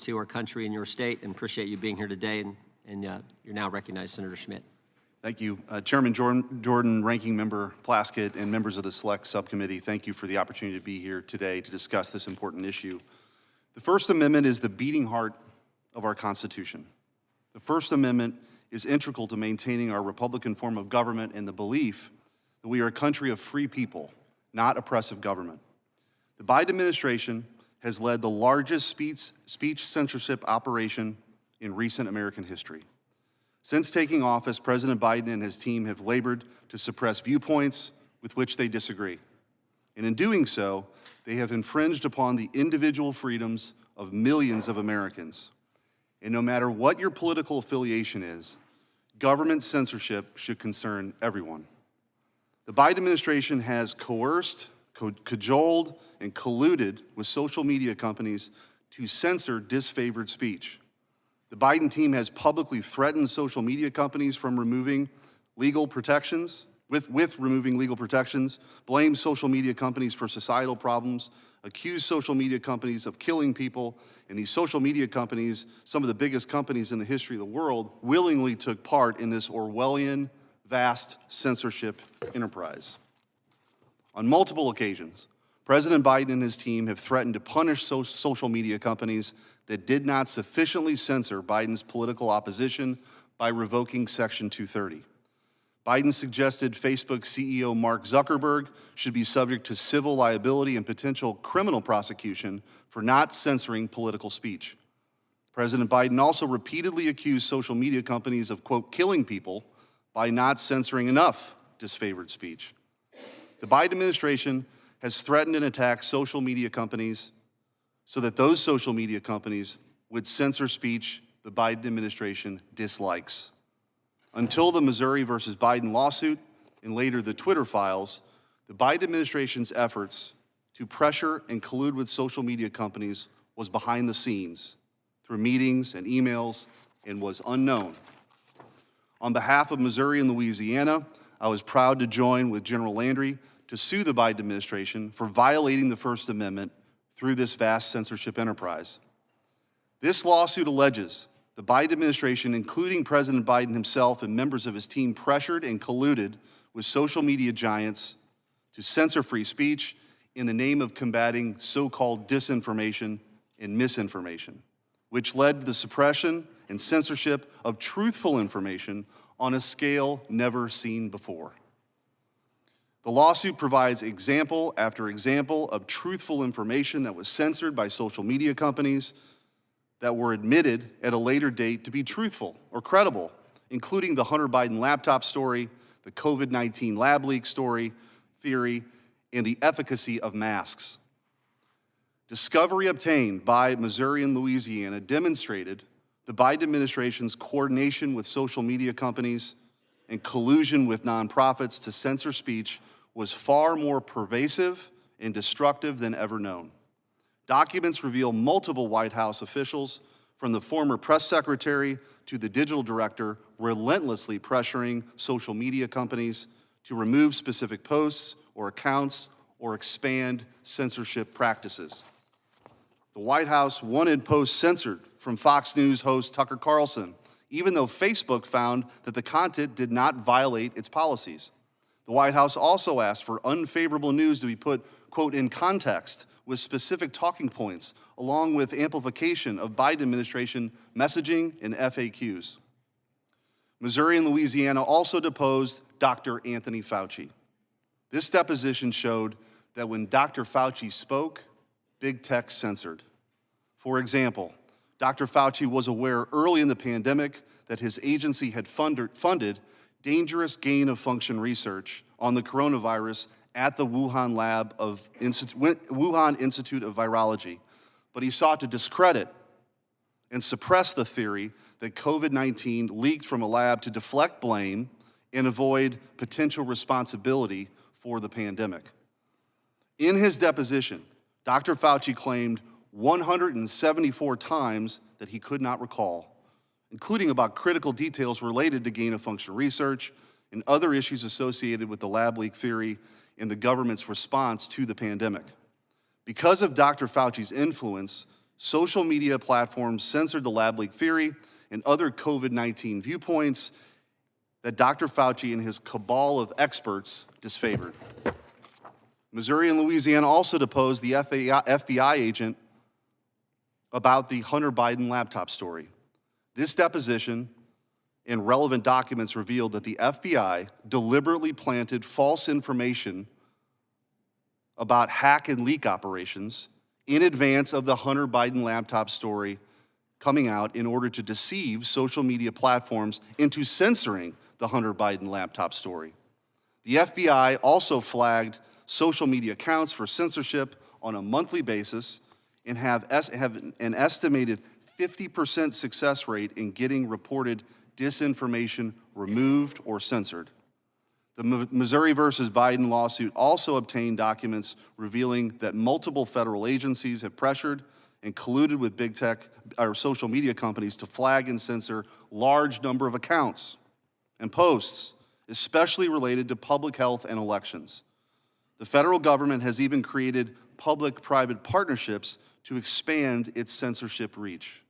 to our country and your state, and appreciate you being here today. And you're now recognized, Senator Schmitt. Thank you. Chairman Jordan, Ranking Member Plaskett, and members of the Select Subcommittee, thank you for the opportunity to be here today to discuss this important issue. The First Amendment is the beating heart of our Constitution. The First Amendment is integral to maintaining our Republican form of government and the belief that we are a country of free people, not oppressive government. The Biden administration has led the largest speech censorship operation in recent American history. Since taking office, President Biden and his team have labored to suppress viewpoints with which they disagree. And in doing so, they have infringed upon the individual freedoms of millions of Americans. And no matter what your political affiliation is, government censorship should concern everyone. The Biden administration has coerced, cajoled, and colluded with social media companies to censor disfavored speech. The Biden team has publicly threatened social media companies from removing legal protections, with removing legal protections, blamed social media companies for societal problems, accused social media companies of killing people, and these social media companies, some of the biggest companies in the history of the world, willingly took part in this Orwellian, vast censorship enterprise. On multiple occasions, President Biden and his team have threatened to punish social media companies that did not sufficiently censor Biden's political opposition by revoking Section 230. Biden suggested Facebook CEO Mark Zuckerberg should be subject to civil liability and potential criminal prosecution for not censoring political speech. President Biden also repeatedly accused social media companies of, quote, killing people by not censoring enough disfavored speech. The Biden administration has threatened and attacked social media companies so that those social media companies would censor speech the Biden administration dislikes. Until the Missouri versus Biden lawsuit and later the Twitter files, the Biden administration's efforts to pressure and collude with social media companies was behind the scenes through meetings and emails and was unknown. On behalf of Missouri and Louisiana, I was proud to join with General Landry to sue the Biden administration for violating the First Amendment through this vast censorship enterprise. This lawsuit alleges the Biden administration, including President Biden himself and members of his team, pressured and colluded with social media giants to censor free speech in the name of combating so-called disinformation and misinformation, which led to the suppression and censorship of truthful information on a scale never seen before. The lawsuit provides example after example of truthful information that was censored by social media companies that were admitted at a later date to be truthful or credible, including the Hunter Biden laptop story, the COVID-19 lab leak theory, and the efficacy of masks. Discovery obtained by Missouri and Louisiana demonstrated the Biden administration's coordination with social media companies and collusion with nonprofits to censor speech was far more pervasive and destructive than ever known. Documents reveal multiple White House officials, from the former press secretary to the digital director, relentlessly pressuring social media companies to remove specific posts or accounts or expand censorship practices. The White House wanted posts censored from Fox News host Tucker Carlson, even though Facebook found that the content did not violate its policies. The White House also asked for unfavorable news to be put, quote, in context with specific talking points, along with amplification of Biden administration messaging and FAQs. Missouri and Louisiana also deposed Dr. Anthony Fauci. This deposition showed that when Dr. Fauci spoke, big tech censored. For example, Dr. Fauci was aware early in the pandemic that his agency had funded dangerous gain-of-function research on the coronavirus at the Wuhan Institute of Virology, but he sought to discredit and suppress the theory that COVID-19 leaked from a lab to deflect blame and avoid potential responsibility for the pandemic. In his deposition, Dr. Fauci claimed 174 times that he could not recall, including about critical details related to gain-of-function research and other issues associated with the lab leak theory and the government's response to the pandemic. Because of Dr. Fauci's influence, social media platforms censored the lab leak theory and other COVID-19 viewpoints that Dr. Fauci and his cabal of experts disfavored. Missouri and Louisiana also deposed the FBI agent about the Hunter Biden laptop story. This deposition and relevant documents revealed that the FBI deliberately planted false information about hack and leak operations in advance of the Hunter Biden laptop story coming out in order to deceive social media platforms into censoring the Hunter Biden laptop story. The FBI also flagged social media accounts for censorship on a monthly basis and have an estimated 50% success rate in getting reported disinformation removed or censored. The Missouri versus Biden lawsuit also obtained documents revealing that multiple federal agencies have pressured and colluded with big tech or social media companies to flag and censor large number of accounts and posts, especially related to public health and elections. The federal government has even created public-private partnerships to expand its censorship reach.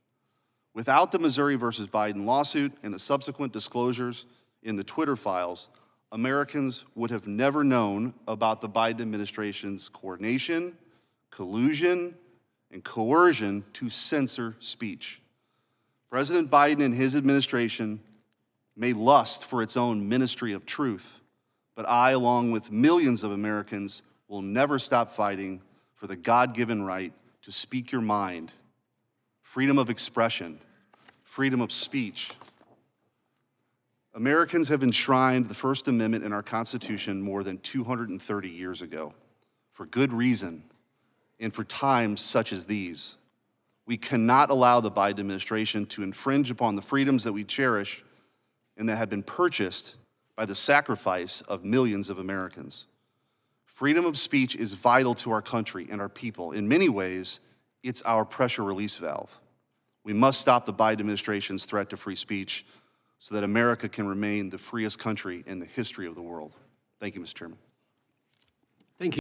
Without the Missouri versus Biden lawsuit and the subsequent disclosures in the Twitter files, Americans would have never known about the Biden administration's coordination, collusion, and coercion to censor speech. President Biden and his administration may lust for its own ministry of truth, but I, along with millions of Americans, will never stop fighting for the God-given right to speak your mind, freedom of expression, freedom of speech. Americans have enshrined the First Amendment in our Constitution more than 230 years ago, for good reason and for times such as these. We cannot allow the Biden administration to infringe upon the freedoms that we cherish and that have been purchased by the sacrifice of millions of Americans. Freedom of speech is vital to our country and our people. In many ways, it's our pressure release valve. We must stop the Biden administration's threat to free speech so that America can remain the freest country in the history of the world. Thank you, Mr. Chairman.